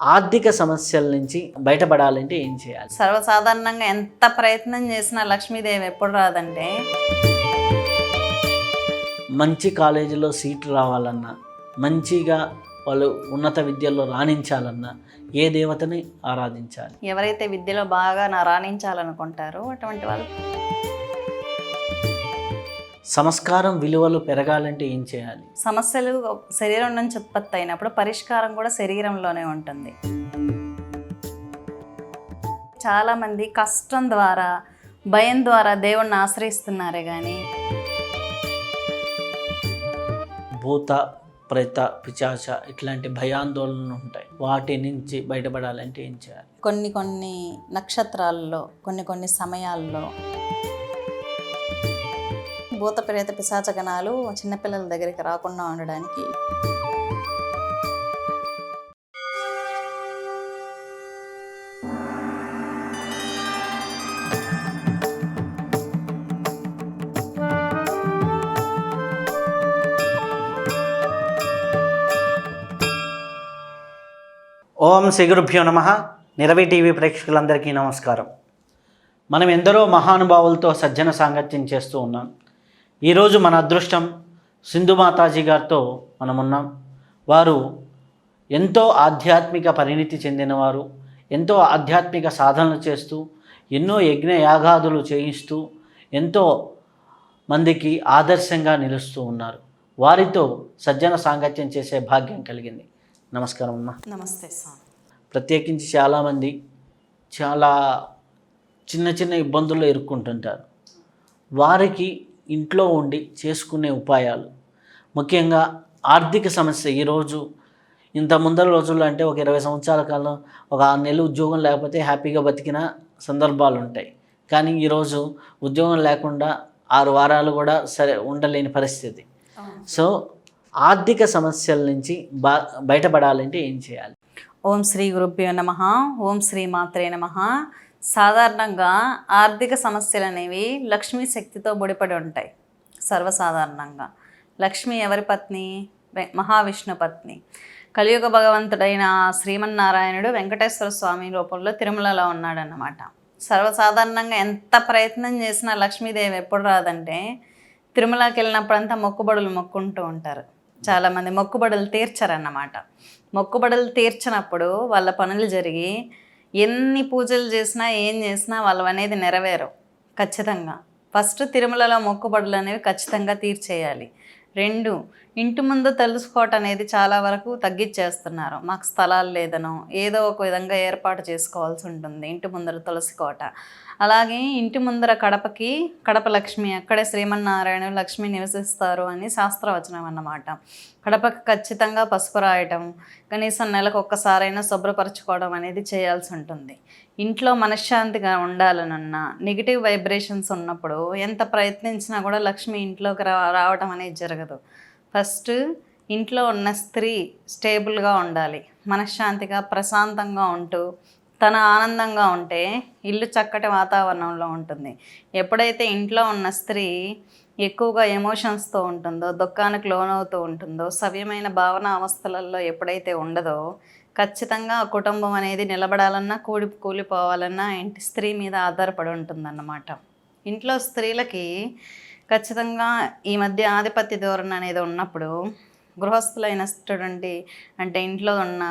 ఆర్థిక సమస్యల నుంచి బయటపడాలంటే ఏం చేయాలి? సర్వసాధారణంగా ఎంత ప్రయత్నం చేసినా లక్ష్మీదేవి ఎప్పుడు రాదంటే, మంచి కాలేజీలో సీట్లు రావాలన్నా, మంచిగా వాళ్ళు ఉన్నత విద్యల్లో రాణించాలన్నా ఏ దేవతని ఆరాధించాలి? ఎవరైతే విద్యలో బాగా రాణించాలనుకుంటారో అటువంటి వాళ్ళు సంస్కారం విలువలు పెరగాలంటే ఏం చేయాలి? సమస్యలు శరీరం నుంచి ఉత్పత్తి అయినప్పుడు పరిష్కారం కూడా శరీరంలోనే ఉంటుంది. చాలామంది కష్టం ద్వారా, భయం ద్వారా దేవుణ్ణి ఆశ్రయిస్తున్నారే కానీ భూత ప్రేత పిశాచ ఇట్లాంటి భయాందోళనలు ఉంటాయి. వాటి నుంచి బయటపడాలంటే ఏం చేయాలి? కొన్ని నక్షత్రాల్లో కొన్ని సమయాల్లో భూత ప్రేత పిశాచ గణాలు చిన్నపిల్లల దగ్గరికి రాకుండా ఉండడానికి ఓం శ్రీ గురుభ్యో నమః. నిరవి టీవీ ప్రేక్షకులందరికీ నమస్కారం. మనం ఎందరో మహానుభావులతో సజ్జన సాంగత్యం చేస్తూ ఉన్నాం. ఈరోజు మన అదృష్టం సింధు మాతాజీ గారితో మనం ఉన్నాం. వారు ఎంతో ఆధ్యాత్మిక పరిణితి చెందినవారు, ఎంతో ఆధ్యాత్మిక సాధనలు చేస్తూ, ఎన్నో యజ్ఞ యాగాదులు చేయిస్తూ, ఎంతో మందికి ఆదర్శంగా నిలుస్తూ ఉన్నారు. వారితో సజ్జన సాంగత్యం చేసే భాగ్యం కలిగింది. నమస్కారం అమ్మా. నమస్తే స్వామి. ప్రత్యేకించి చాలామంది చాలా చిన్న ఇబ్బందుల్లో ఇరుక్కుంటుంటారు. వారికి ఇంట్లో ఉండి చేసుకునే ఉపాయాలు, ముఖ్యంగా ఆర్థిక సమస్య. ఈరోజు ఇంత ముందర రోజుల్లో అంటే ఒక 20 సంవత్సరాల కాలం ఒక 6 నెలలు ఉద్యోగం లేకపోతే హ్యాపీగా బతికిన సందర్భాలు ఉంటాయి. కానీ ఈరోజు ఉద్యోగం లేకుండా 6 వారాలు కూడా సరే ఉండలేని పరిస్థితి. సో ఆర్థిక సమస్యల నుంచి బయటపడాలంటే ఏం చేయాలి? ఓం శ్రీ గురుభ్యో నమః. ఓం శ్రీ మాత్రే నమః. సాధారణంగా ఆర్థిక సమస్యలు అనేవి లక్ష్మీ శక్తితో ముడిపడి ఉంటాయి. సర్వసాధారణంగా లక్ష్మి ఎవరి పత్ని? మహావిష్ణు పత్ని. కలియుగ భగవంతుడైన శ్రీమన్నారాయణుడు వెంకటేశ్వర స్వామి రూపంలో తిరుమలలో ఉన్నాడన్నమాట. సర్వసాధారణంగా ఎంత ప్రయత్నం చేసినా లక్ష్మీదేవి ఎప్పుడు రాదంటే, తిరుమలకి వెళ్ళినప్పుడంతా మొక్కుబడులు మొక్కుంటూ ఉంటారు. చాలామంది మొక్కుబడులు తీర్చరన్నమాట. మొక్కుబడులు తీర్చినప్పుడు వాళ్ళ పనులు జరిగి ఎన్ని పూజలు చేసినా ఏం చేసినా వాళ్ళు అనేది నెరవేరవు. ఖచ్చితంగా ఫస్ట్ తిరుమలలో మొక్కుబడులు అనేవి ఖచ్చితంగా తీర్చేయాలి. 2, ఇంటి ముందు తెలుసుకోవటం అనేది చాలా వరకు తగ్గించేస్తున్నారు. మాకు స్థలాలు లేదనో ఏదో ఒక విధంగా ఏర్పాటు చేసుకోవాల్సి ఉంటుంది ఇంటి ముందర తులసి కోట. అలాగే ఇంటి ముందర కడప లక్ష్మి, అక్కడే శ్రీమన్నారాయణ లక్ష్మి నివసిస్తారు అని శాస్త్రవచనం అన్నమాట. కడపకి ఖచ్చితంగా పసుపు రాయటం, కనీసం నెలకు ఒక్కసారైనా శుభ్రపరచుకోవడం అనేది చేయాల్సి ఉంటుంది. ఇంట్లో మనశ్శాంతిగా ఉండాలనన్నా, నెగిటివ్ వైబ్రేషన్స్ ఉన్నప్పుడు ఎంత ప్రయత్నించినా కూడా లక్ష్మి ఇంట్లోకి రావటం అనేది జరగదు. ఫస్ట్ ఇంట్లో ఉన్న స్త్రీ స్టేబుల్గా ఉండాలి, మనశ్శాంతిగా ప్రశాంతంగా ఉంటూ తన ఆనందంగా ఉంటే ఇల్లు చక్కటి వాతావరణంలో ఉంటుంది. ఎప్పుడైతే ఇంట్లో ఉన్న స్త్రీ ఎక్కువగా ఎమోషన్స్తో ఉంటుందో, దుఃఖానికి లోనవుతూ ఉంటుందో, సవ్యమైన భావన అవస్థలలో ఎప్పుడైతే ఉండదో, ఖచ్చితంగా ఆ కుటుంబం అనేది నిలబడాలన్నా కూలిపోవాలన్నా ఇంటి స్త్రీ మీద ఆధారపడి ఉంటుందన్నమాట. ఇంట్లో స్త్రీలకి ఖచ్చితంగా ఈ మధ్య ఆధిపత్య ధోరణి అనేది ఉన్నప్పుడు గృహస్థులైనటువంటి అంటే ఇంట్లో ఉన్న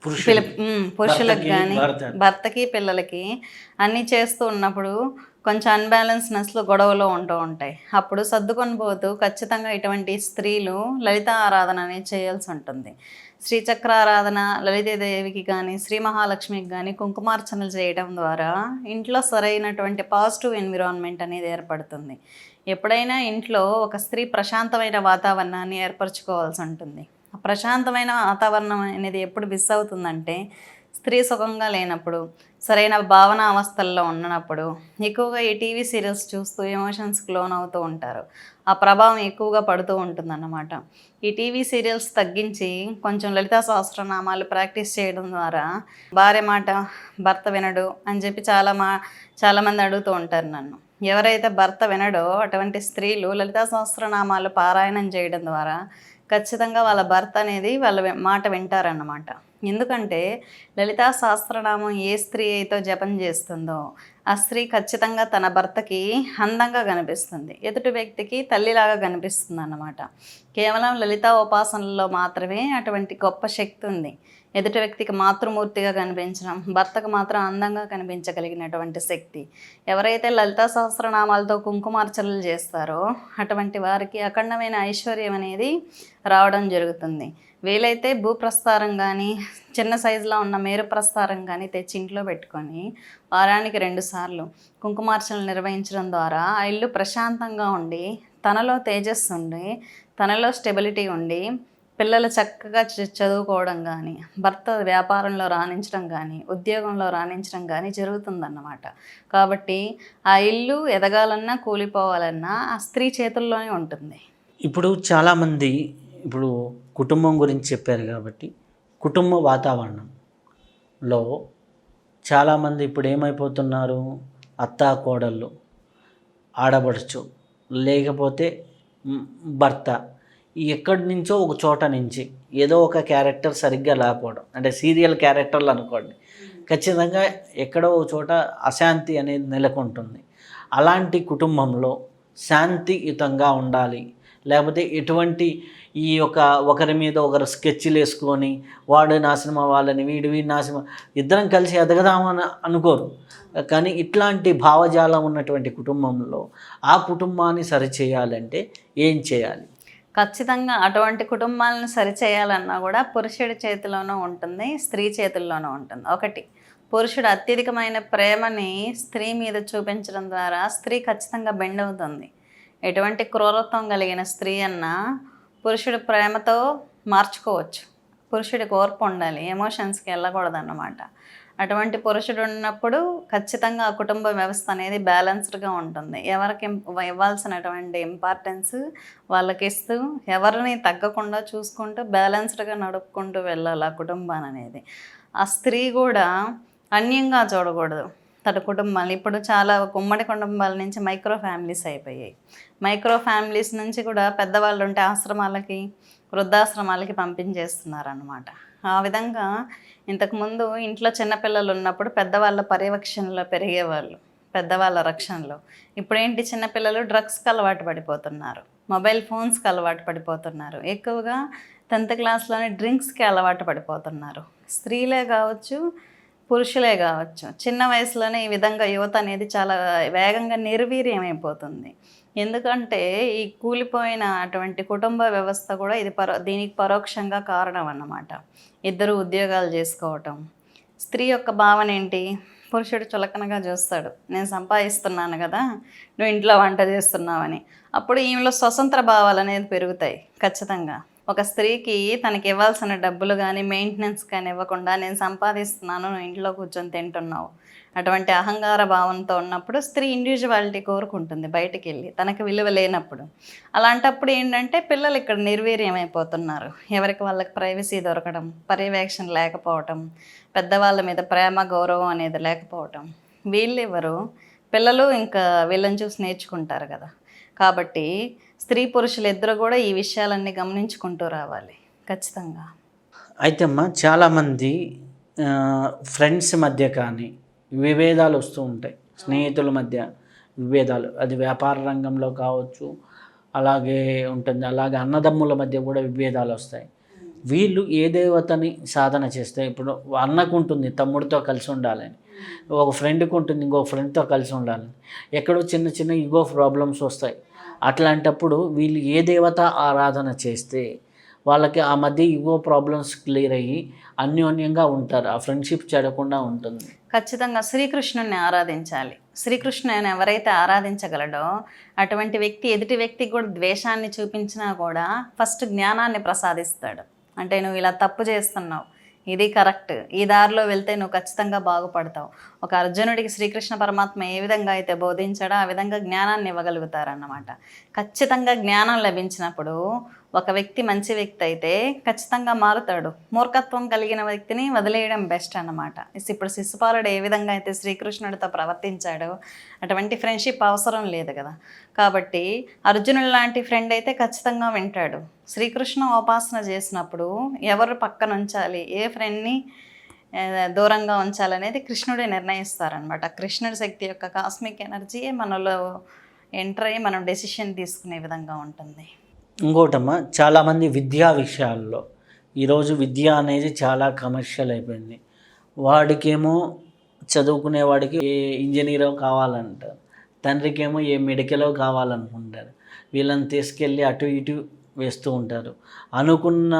పురుషులకు కానీ భర్తకి పిల్లలకి అన్నీ చేస్తూ ఉన్నప్పుడు కొంచెం అన్బ్యాలెన్స్నెస్లో గొడవలు ఉంటూ ఉంటాయి. అప్పుడు సర్దుకొని పోతూ ఖచ్చితంగా ఇటువంటి స్త్రీలు లలిత ఆరాధన అనేది చేయాల్సి ఉంటుంది. శ్రీచక్ర ఆరాధన, లలితాదేవికి కానీ శ్రీ మహాలక్ష్మికి కానీ కుంకుమార్చనలు చేయడం ద్వారా ఇంట్లో సరైనటువంటి పాజిటివ్ ఎన్విరాన్మెంట్ అనేది ఏర్పడుతుంది. ఎప్పుడైనా ఇంట్లో ఒక స్త్రీ ప్రశాంతమైన వాతావరణాన్ని ఏర్పరచుకోవాల్సి ఉంటుంది. ప్రశాంతమైన వాతావరణం అనేది ఎప్పుడు మిస్ అవుతుందంటే, స్త్రీ సుఖంగా లేనప్పుడు, సరైన భావన అవస్థల్లో ఉన్నప్పుడు, ఎక్కువగా ఈ టీవీ సీరియల్స్ చూస్తూ ఎమోషన్స్కి లోన్ అవుతూ ఉంటారు. ఆ ప్రభావం ఎక్కువగా పడుతూ ఉంటుందన్నమాట. ఈ టీవీ సీరియల్స్ తగ్గించి కొంచెం లలితా సహస్రనామాలు ప్రాక్టీస్ చేయడం ద్వారా భార్య మాట భర్త వినడు అని చెప్పి చాలామంది అడుగుతూ ఉంటారు నన్ను. ఎవరైతే భర్త వినడో అటువంటి స్త్రీలు లలితా సహస్రనామాలు పారాయణం చేయడం ద్వారా ఖచ్చితంగా వాళ్ళ భర్త అనేది వాళ్ళ మాట వింటారన్నమాట. ఎందుకంటే లలితా సహస్రనామం ఏ స్త్రీ అయితే జపం చేస్తుందో ఆ స్త్రీ ఖచ్చితంగా తన భర్తకి అందంగా కనిపిస్తుంది, ఎదుటి వ్యక్తికి తల్లిలాగా కనిపిస్తుంది అన్నమాట. కేవలం లలితా ఉపాసనలో మాత్రమే అటువంటి గొప్ప శక్తి ఉంది. ఎదుటి వ్యక్తికి మాతృమూర్తిగా కనిపించడం, భర్తకు మాత్రం అందంగా కనిపించగలిగినటువంటి శక్తి. ఎవరైతే లలితా సహస్రనామాలతో కుంకుమార్చనలు చేస్తారో అటువంటి వారికి అఖండమైన ఐశ్వర్యం అనేది రావడం జరుగుతుంది. వీలైతే భూప్రస్థారం కానీ చిన్న సైజులో ఉన్న మేరు ప్రస్థారం కానీ తెచ్చి ఇంట్లో పెట్టుకొని వారానికి 2 సార్లు కుంకుమార్చనలు నిర్వహించడం ద్వారా ఆ ఇల్లు ప్రశాంతంగా ఉండి, తనలో తేజస్సు ఉండి, తనలో స్టెబిలిటీ ఉండి, పిల్లలు చక్కగా చదువుకోవడం కానీ, భర్త వ్యాపారంలో రాణించడం కానీ, ఉద్యోగంలో రాణించడం కానీ జరుగుతుందన్నమాట. కాబట్టి ఆ ఇల్లు ఎదగాలన్నా కూలిపోవాలన్నా ఆ స్త్రీ చేతుల్లోనే ఉంటుంది. ఇప్పుడు చాలామంది ఇప్పుడు కుటుంబం గురించి చెప్పారు కాబట్టి కుటుంబ వాతావరణంలో చాలామంది ఇప్పుడు ఏమైపోతున్నారు, అత్తా కోడళ్ళు, ఆడబడుచు, లేకపోతే భర్త, ఎక్కడి నుంచో ఒక చోట నుంచి ఏదో ఒక క్యారెక్టర్ సరిగ్గా లేకపోవడం, అంటే సీరియల్ క్యారెక్టర్లు అనుకోండి, ఖచ్చితంగా ఎక్కడో ఒక చోట అశాంతి అనేది నెలకొంటుంది. అలాంటి కుటుంబంలో శాంతియుతంగా ఉండాలి, లేకపోతే ఎటువంటి ఈ యొక్క ఒకరి మీద ఒకరు స్కెచ్లు వేసుకొని వాడు నాశనం అవ్వాలని వీడి నాశనం, ఇద్దరం కలిసి ఎదగదామని అనుకోరు. కానీ ఇట్లాంటి భావజాలం ఉన్నటువంటి కుటుంబంలో ఆ కుటుంబాన్ని సరిచేయాలంటే ఏం చేయాలి? ఖచ్చితంగా అటువంటి కుటుంబాలను సరిచేయాలన్నా కూడా పురుషుడి చేతిలోనూ ఉంటుంది, స్త్రీ చేతుల్లోనూ ఉంటుంది. ఒకటి, పురుషుడు అత్యధికమైన ప్రేమని స్త్రీ మీద చూపించడం ద్వారా స్త్రీ ఖచ్చితంగా బెండ్ అవుతుంది. ఎటువంటి క్రూరత్వం కలిగిన స్త్రీ అన్నా పురుషుడి ప్రేమతో మార్చుకోవచ్చు. పురుషుడికి ఓర్పు ఉండాలి, ఎమోషన్స్కి వెళ్ళకూడదన్నమాట. అటువంటి పురుషుడు ఉన్నప్పుడు ఖచ్చితంగా ఆ కుటుంబ వ్యవస్థ అనేది బ్యాలెన్స్డ్గా ఉంటుంది. ఎవరికి ఇవ్వాల్సినటువంటి ఇంపార్టెన్స్ వాళ్ళకి ఇస్తూ, ఎవరిని తగ్గకుండా చూసుకుంటూ బ్యాలెన్స్డ్గా నడుపుకుంటూ వెళ్ళాలి ఆ కుటుంబాన్ని అనేది. ఆ స్త్రీ కూడా అన్యంగా చూడకూడదు తన కుటుంబాన్ని. ఇప్పుడు చాలా ఉమ్మడి కుటుంబాల నుంచి మైక్రో ఫ్యామిలీస్ అయిపోయాయి. మైక్రో ఫ్యామిలీస్ నుంచి కూడా పెద్దవాళ్ళు ఉంటే ఆశ్రమాలకి, వృద్ధాశ్రమాలకి పంపించేస్తున్నారన్నమాట. ఆ విధంగా ఇంతకుముందు ఇంట్లో చిన్నపిల్లలు ఉన్నప్పుడు పెద్దవాళ్ళ పర్యవేక్షణలో పెరిగేవాళ్ళు, పెద్దవాళ్ళ రక్షణలో. ఇప్పుడేంటి, చిన్నపిల్లలు డ్రగ్స్కి అలవాటు పడిపోతున్నారు, మొబైల్ ఫోన్స్కి అలవాటు పడిపోతున్నారు, ఎక్కువగా 10th క్లాస్లోనే డ్రింక్స్కి అలవాటు పడిపోతున్నారు. స్త్రీలే కావచ్చు, పురుషులే కావచ్చు, చిన్న వయసులోనే ఈ విధంగా యువత అనేది చాలా వేగంగా నిర్వీర్యమైపోతుంది. ఎందుకంటే ఈ కూలిపోయిన అటువంటి కుటుంబ వ్యవస్థ కూడా దీనికి పరోక్షంగా కారణం అన్నమాట. ఇద్దరు ఉద్యోగాలు చేసుకోవటం. స్త్రీ యొక్క భావన ఏంటి, పురుషుడు చులకనగా చూస్తాడు, నేను సంపాదిస్తున్నాను కదా, నువ్వు ఇంట్లో వంట చేస్తున్నావని. అప్పుడు ఈమెలో స్వతంత్ర భావాలు అనేది పెరుగుతాయి. ఖచ్చితంగా ఒక స్త్రీకి తనకి ఇవ్వాల్సిన డబ్బులు కానీ మెయింటెనెన్స్ కానీ ఇవ్వకుండా నేను సంపాదిస్తున్నాను, నువ్వు ఇంట్లో కూర్చొని తింటున్నావు, అటువంటి అహంకార భావంతో ఉన్నప్పుడు స్త్రీ ఇండివిజువాలిటీ కోరుకుంటుంది బయటికి వెళ్ళి, తనకు విలువ లేనప్పుడు. అలాంటప్పుడు ఏంటంటే పిల్లలు ఇక్కడ నిర్వీర్యం అయిపోతున్నారు. ఎవరికి వాళ్ళకి ప్రైవసీ దొరకడం, పర్యవేక్షణ లేకపోవటం, పెద్దవాళ్ళ మీద ప్రేమ గౌరవం అనేది లేకపోవటం. వీళ్ళెవరు, పిల్లలు ఇంకా వీళ్ళని చూసి నేర్చుకుంటారు కదా. కాబట్టి స్త్రీ పురుషులు ఇద్దరు కూడా ఈ విషయాలన్నీ గమనించుకుంటూ రావాలి ఖచ్చితంగా. అయితే అమ్మ, చాలామంది ఫ్రెండ్స్ మధ్య కానీ విభేదాలు వస్తూ ఉంటాయి, స్నేహితుల మధ్య విభేదాలు, అది వ్యాపార రంగంలో కావచ్చు, అలాగే ఉంటుంది. అలాగే అన్నదమ్ముల మధ్య కూడా విభేదాలు వస్తాయి. వీళ్ళు ఏ దేవతని సాధన చేస్తే, ఇప్పుడు అన్నకు ఉంటుంది తమ్ముడితో కలిసి ఉండాలని, ఒక ఫ్రెండ్కి ఉంటుంది ఇంకో ఫ్రెండ్తో కలిసి ఉండాలని, ఎక్కడో చిన్న చిన్న ఈగో ప్రాబ్లమ్స్ వస్తాయి. అట్లాంటప్పుడు వీళ్ళు ఏ దేవత ఆరాధన చేస్తే వాళ్ళకి ఆ మధ్య ఈగో ప్రాబ్లమ్స్ క్లియర్ అయ్యి అన్యోన్యంగా ఉంటారు, ఆ ఫ్రెండ్షిప్ చెడకుండా ఉంటుంది? ఖచ్చితంగా శ్రీకృష్ణుని ఆరాధించాలి. శ్రీకృష్ణుని ఎవరైతే ఆరాధించగలడో అటువంటి వ్యక్తి ఎదుటి వ్యక్తికి కూడా ద్వేషాన్ని చూపించినా కూడా ఫస్ట్ జ్ఞానాన్ని ప్రసాదిస్తాడు. అంటే నువ్వు ఇలా తప్పు చేస్తున్నావు, ఇది కరెక్ట్, ఈ దారిలో వెళ్తే నువ్వు ఖచ్చితంగా బాగుపడతావు. ఒక అర్జునుడికి శ్రీకృష్ణ పరమాత్మ ఏ విధంగా అయితే బోధించాడో ఆ విధంగా జ్ఞానాన్ని ఇవ్వగలుగుతారన్నమాట. ఖచ్చితంగా జ్ఞానం లభించినప్పుడు ఒక వ్యక్తి మంచి వ్యక్తి అయితే ఖచ్చితంగా మారుతాడు. మూర్ఖత్వం కలిగిన వ్యక్తిని వదిలేయడం బెస్ట్ అన్నమాట. ఇప్పుడు శిశుపాలుడు ఏ విధంగా అయితే శ్రీకృష్ణుడితో ప్రవర్తించాడో అటువంటి ఫ్రెండ్షిప్ అవసరం లేదు కదా. కాబట్టి అర్జునుడు లాంటి ఫ్రెండ్ అయితే ఖచ్చితంగా వింటాడు. శ్రీకృష్ణ ఉపాసన చేసినప్పుడు ఎవరు పక్కన ఉంచాలి, ఏ ఫ్రెండ్ని దూరంగా ఉంచాలనేది కృష్ణుడే నిర్ణయిస్తారనమాట. కృష్ణుడి శక్తి యొక్క కాస్మిక్ ఎనర్జీయే మనలో ఎంటర్ అయ్యి మనం డెసిషన్ తీసుకునే విధంగా ఉంటుంది. ఇంకోటమ్మా, చాలామంది విద్యా విషయాల్లో ఈరోజు విద్య అనేది చాలా కమర్షియల్ అయిపోయింది. వాడికేమో చదువుకునేవాడికి ఏ ఇంజనీరో కావాలంటారు, తండ్రికేమో ఏ మెడికలో కావాలనుకుంటారు. వీళ్ళని తీసుకెళ్ళి అటు ఇటు వేస్తూ ఉంటారు. అనుకున్న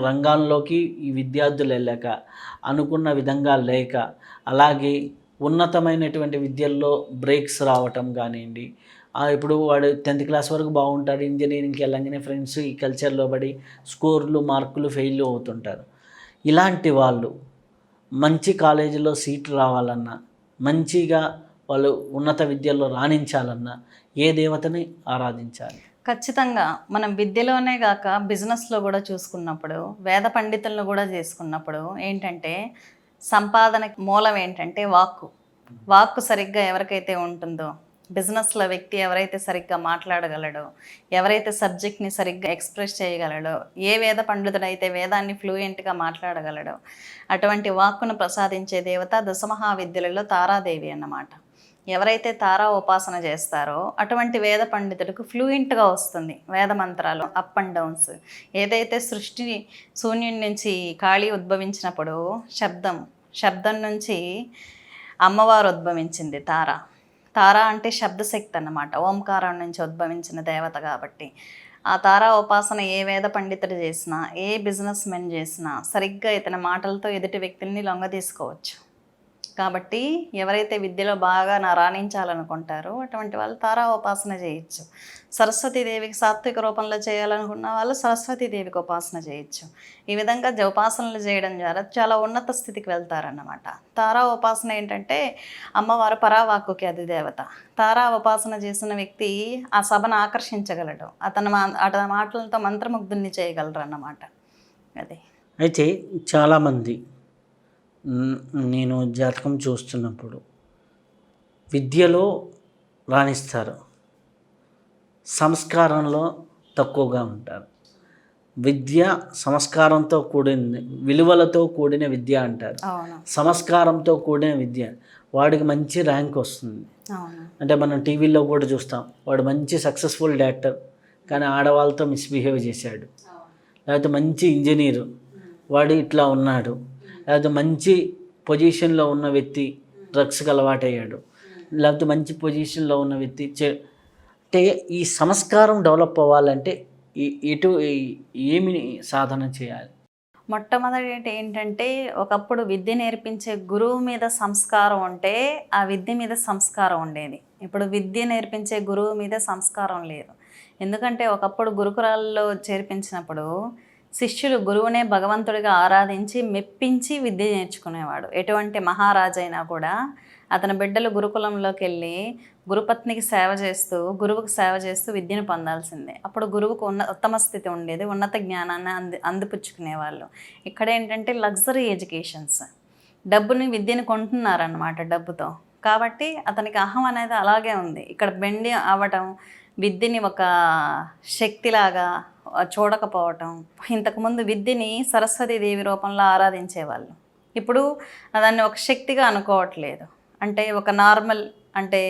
రంగాల్లోకి ఈ విద్యార్థులు వెళ్ళాక, అనుకున్న విధంగా లేక, అలాగే ఉన్నతమైనటువంటి విద్యల్లో బ్రేక్స్ రావటం కానివ్వండి. ఇప్పుడు వాడు 10th క్లాస్ వరకు బాగుంటాడు, ఇంజనీరింగ్కి వెళ్ళగానే ఫ్రెండ్స్ ఈ కల్చర్లో పడి స్కోర్లు మార్కులు ఫెయిల్ అవుతుంటారు. ఇలాంటి వాళ్ళు మంచి కాలేజీలో సీట్ రావాలన్నా, మంచిగా వాళ్ళు ఉన్నత విద్యల్లో రాణించాలన్నా ఏ దేవతని ఆరాధించాలి? ఖచ్చితంగా మనం విద్యలోనే కాక బిజినెస్లో కూడా చూసుకున్నప్పుడు, వేద పండితులను కూడా చేసుకున్నప్పుడు ఏంటంటే సంపాదన మూలం ఏంటంటే వాక్కు సరిగ్గా ఎవరికైతే ఉంటుందో, బిజినెస్లో వ్యక్తి ఎవరైతే సరిగ్గా మాట్లాడగలడో, ఎవరైతే సబ్జెక్ట్ని సరిగ్గా ఎక్స్ప్రెస్ చేయగలడో, ఏ వేద పండితుడైతే వేదాన్ని ఫ్లూయెంట్గా మాట్లాడగలడో అటువంటి వాక్కును ప్రసాదించే దేవత దశమహావిద్యలలో తారాదేవి అన్నమాట. ఎవరైతే తారా ఉపాసన చేస్తారో అటువంటి వేద పండితుడికి ఫ్లూయెంట్గా వస్తుంది వేద మంత్రాలు, అప్ అండ్ డౌన్స్. ఏదైతే సృష్టి శూన్యం నుంచి కాళీ ఉద్భవించినప్పుడు శబ్దం నుంచి అమ్మవారు ఉద్భవించింది తారా అంటే శబ్దశక్తి అన్నమాట. ఓంకారం నుంచి ఉద్భవించిన దేవత కాబట్టి ఆ తారా ఉపాసన ఏ వేద పండితుడు చేసినా, ఏ బిజినెస్ మెన్ చేసినా సరిగ్గా ఇతని మాటలతో ఎదుటి వ్యక్తుల్ని లొంగ తీసుకోవచ్చు. కాబట్టి ఎవరైతే విద్యలో బాగా రాణించాలనుకుంటారో అటువంటి వాళ్ళు తారా ఉపాసన చేయొచ్చు. సరస్వతీదేవికి సాత్విక రూపంలో చేయాలనుకున్న వాళ్ళు సరస్వతీదేవికి ఉపాసన చేయొచ్చు. ఈ విధంగా ఉపాసనలు చేయడం ద్వారా చాలా ఉన్నత స్థితికి వెళ్తారన్నమాట. తారా ఉపాసన ఏంటంటే అమ్మవారు పరావాక్కుకి అధిదేవత. తారా ఉపాసన చేసిన వ్యక్తి ఆ సభను ఆకర్షించగలడు, అతని మాటలతో మంత్రముగ్ధుల్ని చేయగలరు అన్నమాట. అది అయితే చాలామంది నేను జాతకం చూస్తున్నప్పుడు విద్యలో రాణిస్తారు, సంస్కారంలో తక్కువగా ఉంటారు. విద్య సంస్కారంతో కూడింది, విలువలతో కూడిన విద్య అంటారు. సంస్కారంతో కూడిన విద్య వాడికి మంచి ర్యాంక్ వస్తుంది. అంటే మనం టీవీలో కూడా చూస్తాం, వాడు మంచి సక్సెస్ఫుల్ డాక్టర్ కానీ ఆడవాళ్ళతో మిస్బిహేవ్ చేశాడు, లేకపోతే మంచి ఇంజనీరు వాడు ఇట్లా ఉన్నాడు, లేకపోతే మంచి పొజిషన్లో ఉన్న వ్యక్తి డ్రగ్స్కి అలవాటయ్యాడు, లేకపోతే మంచి పొజిషన్లో ఉన్న వ్యక్తి అంటే ఈ సంస్కారం డెవలప్ అవ్వాలంటే ఏమి సాధన చేయాలి? మొట్టమొదటి ఏంటంటే ఒకప్పుడు విద్య నేర్పించే గురువు మీద సంస్కారం ఉంటే ఆ విద్య మీద సంస్కారం ఉండేది. ఇప్పుడు విద్య నేర్పించే గురువు మీద సంస్కారం లేదు. ఎందుకంటే ఒకప్పుడు గురుకులాల్లో చేర్పించినప్పుడు శిష్యులు గురువునే భగవంతుడిగా ఆరాధించి మెప్పించి విద్య నేర్చుకునేవాడు. ఎటువంటి మహారాజైనా కూడా అతని బిడ్డలు గురుకులంలోకి వెళ్ళి గురుపత్నికి సేవ చేస్తూ, గురువుకు సేవ చేస్తూ విద్యను పొందాల్సిందే. అప్పుడు గురువుకు ఉత్తమ స్థితి ఉండేది, ఉన్నత జ్ఞానాన్ని అందిపుచ్చుకునేవాళ్ళు. ఇక్కడ ఏంటంటే లగ్జరీ ఎడ్యుకేషన్స్, విద్యను కొంటున్నారన్నమాట డబ్బుతో. కాబట్టి అతనికి అహం అనేది అలాగే ఉంది. ఇక్కడ బెండి అవ్వటం, విద్యని ఒక శక్తిలాగా చూడకపోవటం. ఇంతకుముందు విద్యని సరస్వతీదేవి రూపంలో ఆరాధించేవాళ్ళు, ఇప్పుడు దాన్ని ఒక శక్తిగా అనుకోవట్లేదు. అంటే ఒక నార్మల్, అంటే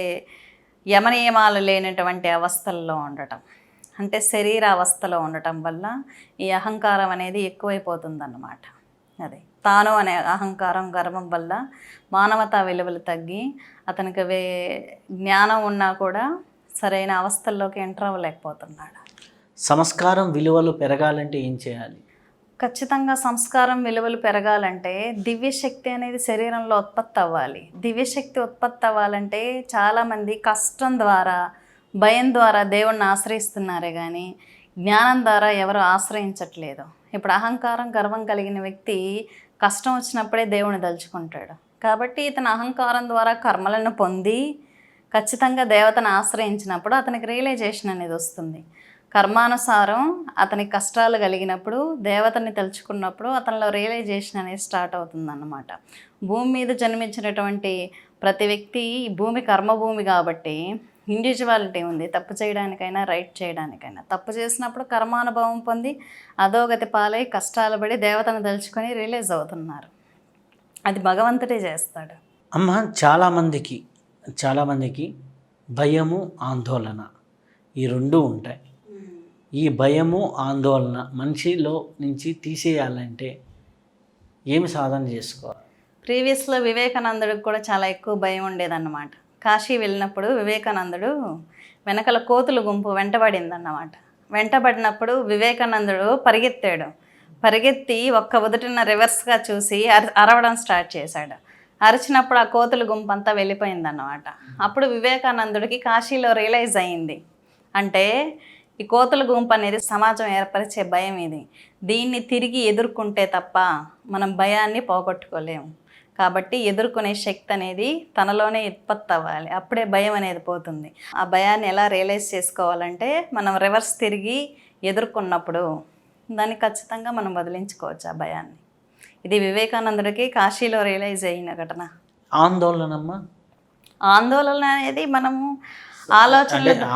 యమనియమాలు లేనటువంటి అవస్థల్లో ఉండటం, అంటే శరీర అవస్థలో ఉండటం వల్ల ఈ అహంకారం అనేది ఎక్కువైపోతుందన్నమాట. అది తాను అనే అహంకారం, గర్వం వల్ల మానవతా విలువలు తగ్గి అతనికి జ్ఞానం ఉన్నా కూడా సరైన అవస్థల్లోకి ఎంటర్ అవ్వలేకపోతున్నాడు. సంస్కారం విలువలు పెరగాలంటే ఏం చేయాలి? ఖచ్చితంగా సంస్కారం విలువలు పెరగాలంటే దివ్యశక్తి అనేది శరీరంలో ఉత్పత్తి అవ్వాలి. దివ్యశక్తి ఉత్పత్తి అవ్వాలంటే చాలామంది కష్టం ద్వారా, భయం ద్వారా దేవుణ్ణి ఆశ్రయిస్తున్నారే కానీ జ్ఞానం ద్వారా ఎవరు ఆశ్రయించట్లేదు. ఇప్పుడు అహంకారం, గర్వం కలిగిన వ్యక్తి కష్టం వచ్చినప్పుడే దేవుని తలుచుకుంటాడు. కాబట్టి ఇతను అహంకారం ద్వారా కర్మలను పొంది ఖచ్చితంగా దేవతను ఆశ్రయించినప్పుడు అతనికి రియలైజేషన్ అనేది వస్తుంది. కర్మానుసారం అతని కష్టాలు కలిగినప్పుడు దేవతని తలుచుకున్నప్పుడు అతనిలో రియలైజేషన్ అనేది స్టార్ట్ అవుతుందన్నమాట. భూమి మీద జన్మించినటువంటి ప్రతి వ్యక్తి ఈ భూమి కర్మభూమి కాబట్టి ఇండివిజువాలిటీ ఉంది. తప్పు చేయడానికైనా రైట్ చేయడానికైనా. తప్పు చేసినప్పుడు కర్మానుభవం పొంది అధోగతి పాలై కష్టాలు పడి దేవతను తలుచుకొని రిలీజ్ అవుతున్నారు. అది భగవంతుడే చేస్తాడు. అమ్మ, చాలామందికి భయము, ఆందోళన ఈ రెండు ఉంటాయి. ఈ భయము, ఆందోళన మనిషిలో నుంచి తీసేయాలంటే ఏమి సాధన చేసుకోవాలి? ప్రీవియస్లో వివేకానందుడికి కూడా చాలా ఎక్కువ భయం ఉండేదన్నమాట. కాశీ వెళ్ళినప్పుడు వివేకానందుడు వెనకల కోతుల గుంపు వెంటబడిందన్నమాట. వెంటబడినప్పుడు వివేకానందుడు పరిగెత్తి ఒక్క ఉదుటిన రివర్స్గా చూసి అరవడం స్టార్ట్ చేశాడు. అరిచినప్పుడు ఆ కోతుల గుంపు అంతా వెళ్ళిపోయిందన్నమాట. అప్పుడు వివేకానందుడికి కాశీలో రియలైజ్ అయింది, అంటే ఈ కోతుల గుంపు అనేది సమాజం ఏర్పరిచే భయం ఇది. దీన్ని తిరిగి ఎదుర్కొంటే తప్ప మనం భయాన్ని పోగొట్టుకోలేము. కాబట్టి ఎదుర్కొనే శక్తి అనేది తనలోనే ఉత్పత్తి అవ్వాలి. అప్పుడే భయం అనేది పోతుంది. ఆ భయాన్ని ఎలా రియలైజ్ చేసుకోవాలంటే మనం రివర్స్ తిరిగి ఎదుర్కొన్నప్పుడు దాన్ని ఖచ్చితంగా మనం వదిలించుకోవచ్చు ఆ భయాన్ని. ఇది వివేకానందుడికి కాశీలో రియలైజ్ అయిన ఘటన. ఆందోళన అనేది మనము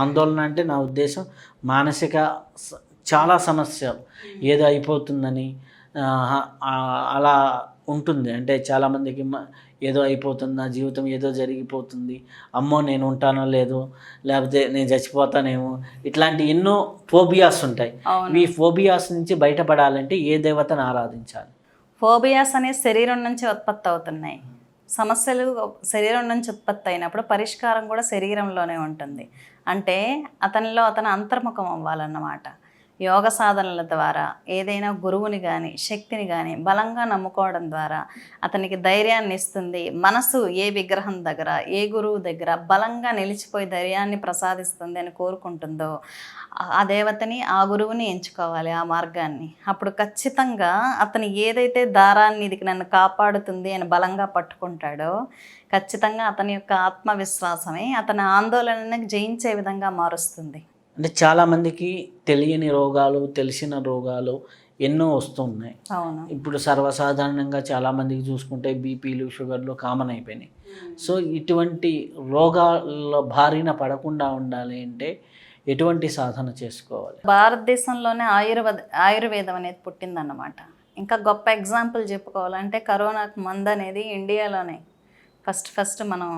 ఆందోళన అంటే నా ఉద్దేశం మానసిక చాలా సమస్యలు, ఏదో అయిపోతుందని అలా ఉంటుంది. అంటే చాలామందికి ఏదో అయిపోతుంది, నా జీవితం ఏదో జరిగిపోతుంది, అమ్మో నేను ఉంటానో లేదో, లేకపోతే నేను చచ్చిపోతానేమో, ఇట్లాంటి ఎన్నో ఫోబియాస్ ఉంటాయి. ఈ ఫోబియాస్ నుంచి బయటపడాలంటే ఏ దేవతను ఆరాధించాలి? ఫోబియాస్ అనేది శరీరం నుంచి ఉత్పత్తి అవుతున్నాయి. సమస్యలు శరీరం నుంచి ఉత్పత్తి అయినప్పుడు పరిష్కారం కూడా శరీరంలోనే ఉంటుంది. అంటే అతనిలో అతను అంతర్ముఖం అవ్వాలన్నమాట. యోగ సాధనల ద్వారా ఏదైనా గురువుని కానీ శక్తిని కానీ బలంగా నమ్ముకోవడం ద్వారా అతనికి ధైర్యాన్ని ఇస్తుంది. మనసు ఏ విగ్రహం దగ్గర, ఏ గురువు దగ్గర బలంగా నిలిచిపోయి ధైర్యాన్ని ప్రసాదిస్తుంది అని కోరుకుంటుందో ఆ దేవతని, ఆ గురువుని ఎంచుకోవాలి, ఆ మార్గాన్ని. అప్పుడు ఖచ్చితంగా అతను ఏదైతే దారాన్ని ఇది నన్ను కాపాడుతుంది అని బలంగా పట్టుకుంటాడో ఖచ్చితంగా అతని యొక్క ఆత్మవిశ్వాసమే అతని ఆందోళనని జయించే విధంగా మారుస్తుంది. అంటే చాలామందికి తెలియని రోగాలు, తెలిసిన రోగాలు ఎన్నో వస్తున్నాయి. అవును. ఇప్పుడు సర్వసాధారణంగా చాలామందికి చూసుకుంటే బీపీలు, షుగర్లు కామన్ అయిపోయినాయి. సో ఇటువంటి రోగాల బారిన పడకుండా ఉండాలి అంటే ఎటువంటి సాధన చేసుకోవాలి? భారతదేశంలోనే ఆయుర్వేదం అనేది పుట్టిందన్నమాట. ఇంకా గొప్ప ఎగ్జాంపుల్ చెప్పుకోవాలంటే కరోనాకు మందు అనేది ఇండియాలోనే ఫస్ట్ మనం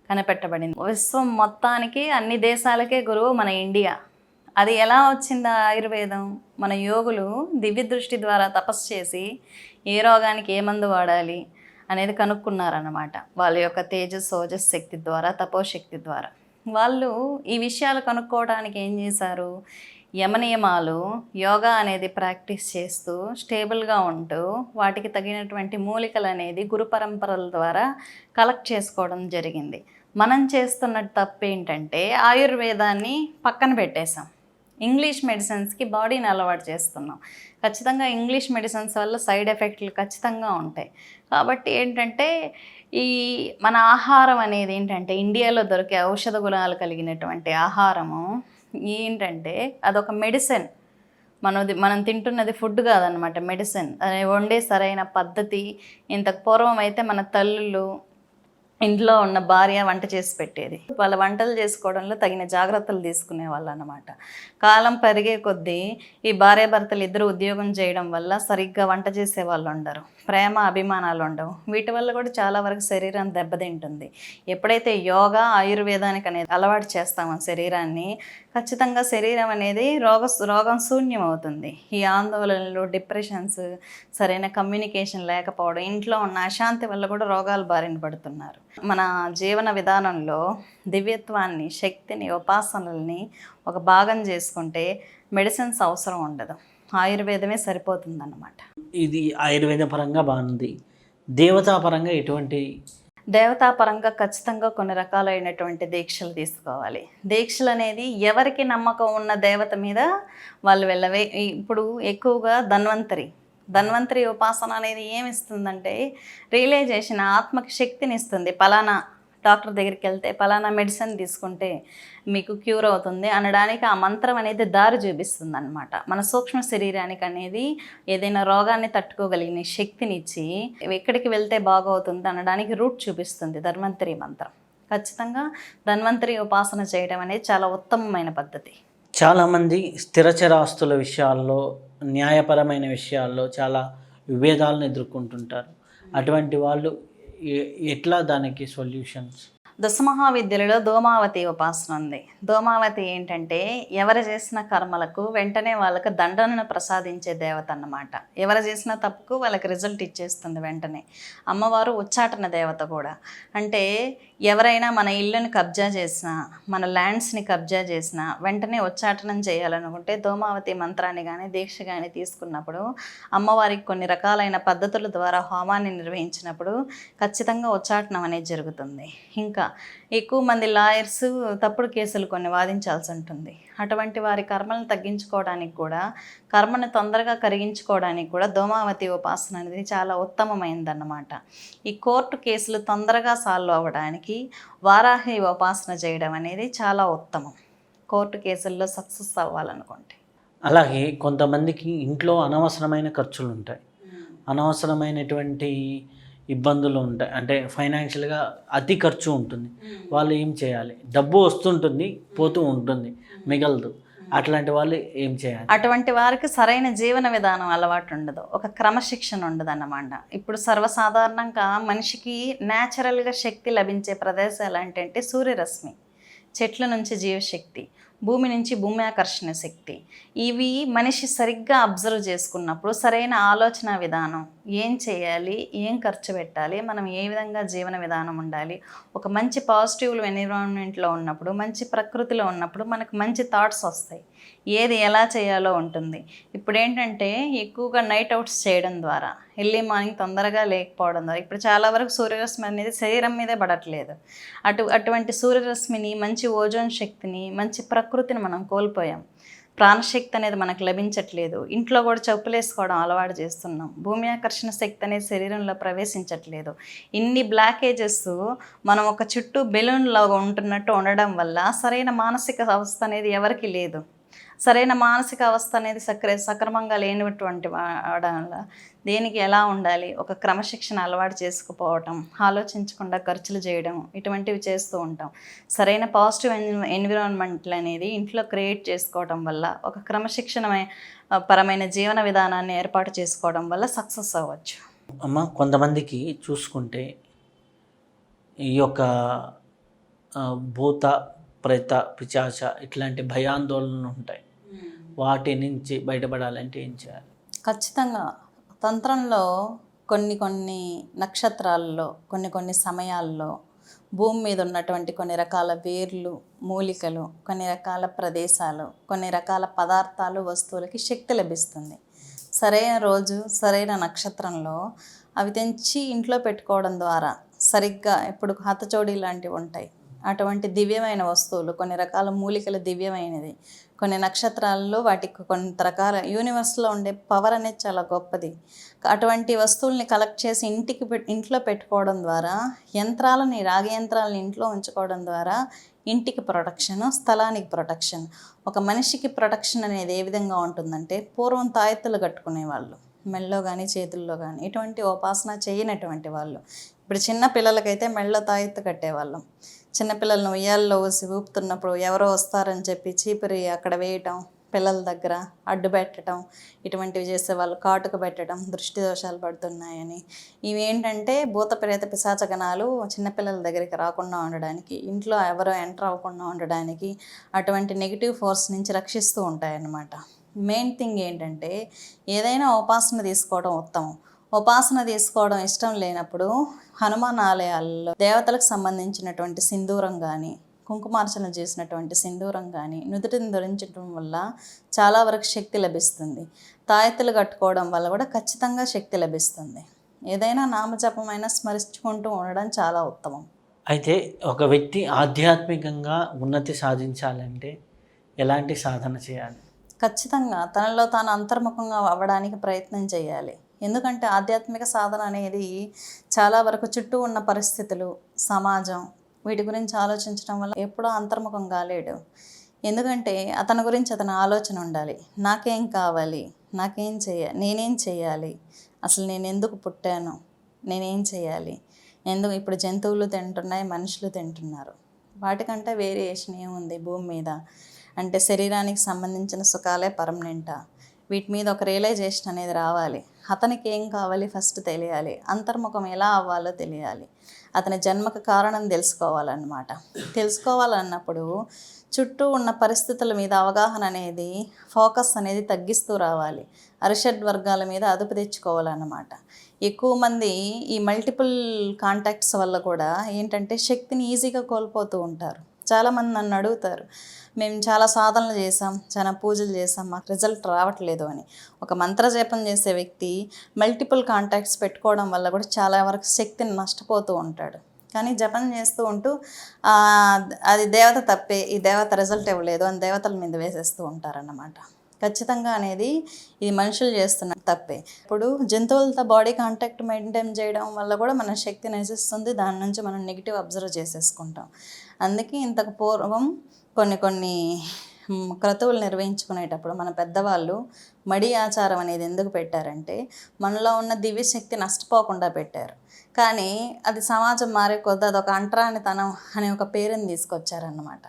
కనిపెట్టబడింది. విశ్వం మొత్తానికి అన్ని దేశాలకే గురువు మన ఇండియా. అది ఎలా వచ్చింది ఆయుర్వేదం? మన యోగులు దివ్య దృష్టి ద్వారా తపస్సు చేసి ఏ రోగానికి ఏ మందు వాడాలి అనేది కనుక్కున్నారన్నమాట. వాళ్ళ యొక్క తేజస్, ఓజస్ శక్తి ద్వారా, తపోశక్తి ద్వారా. వాళ్ళు ఈ విషయాలు కనుక్కోవడానికి ఏం చేశారు? యమనియమాలు, యోగా అనేది ప్రాక్టీస్ చేస్తూ స్టేబుల్గా ఉంటూ వాటికి తగినటువంటి మూలికలు అనేది గురు పరంపరల ద్వారా కలెక్ట్ చేసుకోవడం జరిగింది. మనం చేస్తున్న తప్పు ఏంటంటే ఆయుర్వేదాన్ని పక్కన పెట్టేశాం. ఇంగ్లీష్ మెడిసిన్స్కి బాడీని అలవాటు చేస్తున్నాం. ఖచ్చితంగా ఇంగ్లీష్ మెడిసిన్స్ వల్ల సైడ్ ఎఫెక్ట్లు ఖచ్చితంగా ఉంటాయి. కాబట్టి ఏంటంటే ఈ మన ఆహారం అనేది ఏంటంటే ఇండియాలో దొరికే ఔషధ గుణాలు కలిగినటువంటి ఆహారము ఏంటంటే అదొక మెడిసిన్. మనం తింటున్నది ఫుడ్ కాదనమాట, మెడిసిన్. అది వండే సరైన పద్ధతి. ఇంతకు పూర్వం అయితే మన తల్లులు, ఇంట్లో ఉన్న భార్య వంట చేసి పెట్టేది. వాళ్ళ వంటలు చేసుకోవడంలో తగిన జాగ్రత్తలు తీసుకునే వాళ్ళు అన్నమాట. కాలం పెరిగే కొద్దీ ఈ భార్యాభర్తలు ఇద్దరు ఉద్యోగం చేయడం వల్ల సరిగ్గా వంట చేసే వాళ్ళు ఉండరు, ప్రేమ అభిమానాలు ఉండవు. వీటి వల్ల కూడా చాలా వరకు శరీరం దెబ్బతింటుంది. ఎప్పుడైతే యోగా, ఆయుర్వేదానికి అనేది అలవాటు చేస్తామో శరీరాన్ని, ఖచ్చితంగా శరీరం అనేది రోగం శూన్యం అవుతుంది. ఈ ఆందోళనలు, డిప్రెషన్స్, సరైన కమ్యూనికేషన్ లేకపోవడం, ఇంట్లో ఉన్న అశాంతి వల్ల కూడా రోగాలు బారిన పడుతున్నారు. మన జీవన విధానంలో దివ్యత్వాన్ని, శక్తిని, ఉపాసనల్ని ఒక భాగం చేసుకుంటే మెడిసిన్స్ అవసరం ఉండదు. ఆయుర్వేదమే సరిపోతుందన్నమాట. ఇది ఆయుర్వేద పరంగా బాగుంది. దేవతాపరంగా ఎటువంటి? దేవతాపరంగా ఖచ్చితంగా కొన్ని రకాలైనటువంటి దీక్షలు తీసుకోవాలి. దీక్షలు అనేది ఎవరికి నమ్మకం ఉన్న దేవత మీద వాళ్ళు వెళ్ళవే. ఇప్పుడు ఎక్కువగా ధన్వంతరి ఉపాసన అనేది ఏమిస్తుందంటే రియలైజేషన్, ఆత్మకి శక్తిని ఇస్తుంది. పలానా డాక్టర్ దగ్గరికి వెళ్తే పలానా మెడిసిన్ తీసుకుంటే మీకు క్యూర్ అవుతుంది అనడానికి ఆ మంత్రం అనేది దారి చూపిస్తుంది అనమాట. మన సూక్ష్మ శరీరానికి అనేది ఏదైనా రోగాన్ని తట్టుకోగలిగిన శక్తినిచ్చి ఎక్కడికి వెళ్తే బాగవుతుంది అనడానికి రూట్ చూపిస్తుంది ధన్వంతరి మంత్రం. ఖచ్చితంగా ధన్వంతరి ఉపాసన చేయడం అనేది చాలా ఉత్తమమైన పద్ధతి. చాలామంది స్థిరచరాస్తుల విషయాల్లో, న్యాయపరమైన విషయాల్లో చాలా విభేదాలను ఎదుర్కొంటుంటారు. అటువంటి వాళ్ళు ఎట్లా దానికి సొల్యూషన్స్? దశమహావిద్యలలో ధూమావతి ఉపాసన ఉంది. ధూమావతి ఏంటంటే ఎవరు చేసిన కర్మలకు వెంటనే వాళ్ళకు దండనను ప్రసాదించే దేవత అన్నమాట. ఎవరు చేసిన తప్పుకు వాళ్ళకి రిజల్ట్ ఇచ్చేస్తుంది వెంటనే. అమ్మవారు ఉచ్చాటన దేవత కూడా. అంటే ఎవరైనా మన ఇల్లుని కబ్జా చేసినా, మన ల్యాండ్స్ని కబ్జా చేసినా వెంటనే ఉచ్చాటనం చేయాలనుకుంటే ధూమావతి మంత్రాన్ని కానీ దీక్ష కానీ తీసుకున్నప్పుడు అమ్మవారికి కొన్ని రకాలైన పద్ధతుల ద్వారా హోమాన్ని నిర్వహించినప్పుడు ఖచ్చితంగా ఉచ్చాటనం అనేది జరుగుతుంది. ఇంకా ఎక్కువ మంది లాయర్స్ తప్పుడు కేసులు కొన్ని వాదించాల్సి ఉంటుంది. అటువంటి వారి కర్మలను తగ్గించుకోవడానికి కూడా, కర్మను తొందరగా కరిగించుకోవడానికి కూడా ధూమావతి ఉపాసన అనేది చాలా ఉత్తమమైనదన్నమాట. ఈ కోర్టు కేసులు తొందరగా సాల్వ్ అవ్వడానికి వారాహి ఉపాసన చేయడం అనేది చాలా ఉత్తమం, కోర్టు కేసుల్లో సక్సెస్ అవ్వాలనుకుంటే. అలాగే కొంతమందికి ఇంట్లో అనవసరమైన ఖర్చులు ఉంటాయి, అనవసరమైనటువంటి ఇబ్బందులు ఉంటాయి. అంటే ఫైనాన్షియల్గా అతి ఖర్చు ఉంటుంది. వాళ్ళు ఏం చేయాలి? డబ్బు వస్తుంటుంది, పోతూ ఉంటుంది, మిగలదు. అట్లాంటి వాళ్ళు ఏం చేయాలి? అటువంటి వారికి సరైన జీవన విధానం అలవాటు ఉండదు, ఒక క్రమశిక్షణ ఉండదు అన్నమాట. ఇప్పుడు సర్వసాధారణంగా మనిషికి న్యాచురల్గా శక్తి లభించే ప్రదేశాలు ఏంటంటే సూర్యరశ్మి, చెట్ల నుంచి జీవశక్తి, భూమి నుంచి భూమి ఆకర్షణ శక్తి. ఇవి మనిషి సరిగ్గా అబ్జర్వ్ చేసుకున్నప్పుడు సరైన ఆలోచన విధానం, ఏం చేయాలి, ఏం ఖర్చు పెట్టాలి, మనం ఏ విధంగా జీవన విధానం ఉండాలి, ఒక మంచి పాజిటివ్ ఎన్విరాన్మెంట్లో ఉన్నప్పుడు, మంచి ప్రకృతిలో ఉన్నప్పుడు మనకు మంచి థాట్స్ వస్తాయి, ఏది ఎలా చేయాలో ఉంటుంది. ఇప్పుడు ఏంటంటే ఎక్కువగా నైట్ అవుట్స్ చేయడం ద్వారా, ఎర్లీ మార్నింగ్ తొందరగా లేకపోవడం ద్వారా ఇప్పుడు చాలా వరకు సూర్యరశ్మి అనేది శరీరం మీదే పడట్లేదు. అటువంటి సూర్యరశ్మిని, మంచి ఓజోన్ శక్తిని, మంచి ప్రకృతిని మనం కోల్పోయాం. ప్రాణశక్తి అనేది మనకు లభించట్లేదు. ఇంట్లో కూడా చెప్పులు వేసుకోవడం అలవాటు చేస్తున్నాం. భూమి ఆకర్షణ శక్తి అనేది శరీరంలో ప్రవేశించట్లేదు. ఇన్ని బ్లాకేజెస్ మనం ఒక చుట్టూ బెలూన్ లాగా ఉంటున్నట్టు ఉండడం వల్ల సరైన మానసిక అవస్థ అనేది ఎవరికి లేదు. సరైన మానసిక అవస్థ అనేది సక్రమంగా లేనటువంటి వల్ల దేనికి ఎలా ఉండాలి, ఒక క్రమశిక్షణ అలవాటు చేసుకుపోవటం, ఆలోచించకుండా ఖర్చులు చేయడం, ఇటువంటివి చేస్తూ ఉంటాం. సరైన పాజిటివ్ ఎన్విరాన్మెంట్లు అనేది ఇంట్లో క్రియేట్ చేసుకోవడం వల్ల, ఒక క్రమశిక్షణ పరమైన జీవన విధానాన్ని ఏర్పాటు చేసుకోవడం వల్ల సక్సెస్ అవ్వచ్చు. అమ్మ, కొంతమందికి చూసుకుంటే ఈ యొక్క భూత ప్రేత పిశాచ ఇట్లాంటి భయాందోళనలు ఉంటాయి. వాటి నుంచి బయటపడాలంటే ఏం చేయాలి? ఖచ్చితంగా తంత్రంలో కొన్ని నక్షత్రాల్లో, కొన్ని సమయాల్లో భూమి మీద ఉన్నటువంటి కొన్ని రకాల వేర్లు, మూలికలు, కొన్ని రకాల ప్రదేశాలు, కొన్ని రకాల పదార్థాలు, వస్తువులకి శక్తి లభిస్తుంది. సరైన రోజు, సరైన నక్షత్రంలో అవి తెంచి ఇంట్లో పెట్టుకోవడం ద్వారా సరిగ్గా, ఇప్పుడు హతచోడి లాంటివి ఉంటాయి, అటువంటి దివ్యమైన వస్తువులు, కొన్ని రకాల మూలికలు దివ్యమైనది, కొన్ని నక్షత్రాల్లో వాటికి కొంత రకాల యూనివర్స్లో ఉండే పవర్ అనేది చాలా గొప్పది. అటువంటి వస్తువుల్ని కలెక్ట్ చేసి ఇంట్లో పెట్టుకోవడం ద్వారా, రాగి యంత్రాలని ఇంట్లో ఉంచుకోవడం ద్వారా ఇంటికి ప్రొటెక్షన్, స్థలానికి ప్రొటెక్షన్. ఒక మనిషికి ప్రొటెక్షన్ అనేది ఏ విధంగా ఉంటుందంటే, పూర్వం తాయెత్తులు కట్టుకునేవాళ్ళు మెళ్ళలో కానీ చేతుల్లో కానీ, ఇటువంటి ఉపాసన చేయనటువంటి వాళ్ళు. ఇప్పుడు చిన్న పిల్లలకైతే మెళ్ళలో తాయెత్తు కట్టేవాళ్ళం. చిన్నపిల్లలను ఉయ్యాల్లో ఊపుతున్నప్పుడు ఎవరో వస్తారని చెప్పి చీపిరి అక్కడ వేయటం, పిల్లల దగ్గర అడ్డు పెట్టడం, ఇటువంటివి చేసేవాళ్ళు. కాటుకు పెట్టడం, దృష్టి దోషాలు పడుతున్నాయని. ఇవి ఏంటంటే భూత ప్రేత పిశాచగణాలు చిన్నపిల్లల దగ్గరికి రాకుండా ఉండడానికి, ఇంట్లో ఎవరో ఎంటర్ అవ్వకుండా ఉండడానికి, అటువంటి నెగిటివ్ ఫోర్స్ నుంచి రక్షిస్తూ ఉంటాయన్నమాట. మెయిన్ థింగ్ ఏంటంటే ఏదైనా ఉపాసన తీసుకోవడం ఉత్తమం. ఉపాసన తీసుకోవడం ఇష్టం లేనప్పుడు హనుమాన్ ఆలయాల్లో దేవతలకు సంబంధించినటువంటి సింధూరం కానీ, కుంకుమార్చన చేసినటువంటి సింధూరం కానీ నుదుటిని ధరించడం వల్ల చాలా వరకు శక్తి లభిస్తుంది. తాయెత్తులు కట్టుకోవడం వల్ల కూడా ఖచ్చితంగా శక్తి లభిస్తుంది. ఏదైనా నామజపమైన స్మరించుకుంటూ ఉండడం చాలా ఉత్తమం. అయితే ఒక వ్యక్తి ఆధ్యాత్మికంగా ఉన్నతి సాధించాలంటే ఎలాంటి సాధన చేయాలి? ఖచ్చితంగా తనలో తాను అంతర్ముఖంగా అవ్వడానికి ప్రయత్నం చేయాలి. ఎందుకంటే ఆధ్యాత్మిక సాధన అనేది చాలా వరకు చుట్టూ ఉన్న పరిస్థితులు, సమాజం, వీటి గురించి ఆలోచించడం వల్ల ఎప్పుడూ అంతర్ముఖం కాలేడు. ఎందుకంటే అతని గురించి అతని ఆలోచన ఉండాలి. నాకేం కావాలి, నేనేం చేయాలి, అసలు నేను ఎందుకు పుట్టాను, నేనేం చేయాలి, ఇప్పుడు జంతువులు తింటున్నాయి, మనుషులు తింటున్నారు, వాటికంటే వేరియేషన్ ఏముంది భూమి మీద? అంటే శరీరానికి సంబంధించిన సుఖాలే పర్మనెంటా? వీటి మీద ఒక రియలైజేషన్ అనేది రావాలి. అతనికి ఏం కావాలి ఫస్ట్ తెలియాలి, అంతర్ముఖం ఎలా అవ్వాలో తెలియాలి, అతని జన్మకు కారణం తెలుసుకోవాలన్నమాట. తెలుసుకోవాలన్నప్పుడు చుట్టూ ఉన్న పరిస్థితుల మీద అవగాహన అనేది, ఫోకస్ అనేది తగ్గిస్తూ రావాలి. అరిషడ్ వర్గాల మీద అదుపు తెచ్చుకోవాలన్నమాట. ఎక్కువ మంది ఈ మల్టిపుల్ కాంటాక్ట్స్ వల్ల కూడా ఏంటంటే శక్తిని ఈజీగా కోల్పోతూ ఉంటారు. చాలామంది నన్ను అడుగుతారు, మేము చాలా సాధనలు చేసాం, చాలా పూజలు చేసాం, మాకు రిజల్ట్ రావట్లేదు అని. ఒక మంత్రజపం చేసే వ్యక్తి మల్టిపుల్ కాంటాక్ట్స్ పెట్టుకోవడం వల్ల కూడా చాలా వరకు శక్తిని నష్టపోతూ ఉంటాడు. కానీ జపం చేస్తూ ఉంటూ అది దేవత తప్పే, ఈ దేవత రిజల్ట్ ఇవ్వలేదు అని దేవతల మీద వేసేస్తూ ఉంటారన్నమాట. ఖచ్చితంగా అనేది ఇది మనుషులు చేస్తున్న తప్పే. ఇప్పుడు జంతువులతో బాడీ కాంటాక్ట్ మెయింటైన్ చేయడం వల్ల కూడా మన శక్తి నశిస్తుంది. దాని నుంచి మనం నెగిటివ్ అబ్జర్వ్ చేసేసుకుంటాం. అందుకే ఇంతకు పూర్వం కొన్ని క్రతువులు నిర్వహించుకునేటప్పుడు మన పెద్దవాళ్ళు మడి ఆచారం అనేది ఎందుకు పెట్టారంటే మనలో ఉన్న దివ్యశక్తి నష్టపోకుండా పెట్టారు. కానీ అది సమాజం మారే కొద్దీ అదొక అంటరానితనం అనే ఒక పేరుని తీసుకొచ్చారన్నమాట.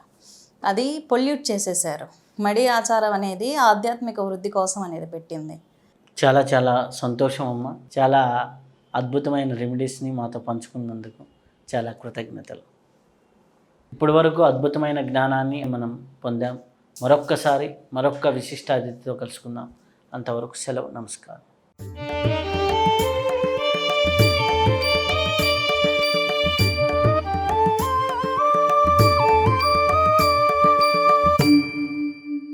అది పొల్యూట్ చేసేసారు. మడి ఆచారం అనేది ఆధ్యాత్మిక వృద్ధి కోసం అనేది పెట్టింది. చాలా చాలా సంతోషం అమ్మ. చాలా అద్భుతమైన రెమెడీస్ని మాతో పంచుకున్నందుకు చాలా కృతజ్ఞతలు. ఇప్పటి వరకు అద్భుతమైన జ్ఞానాన్ని మనం పొందాం. మరొక్క విశిష్ట అతిథితో కలుసుకుందాం. అంతవరకు సెలవు. నమస్కారం.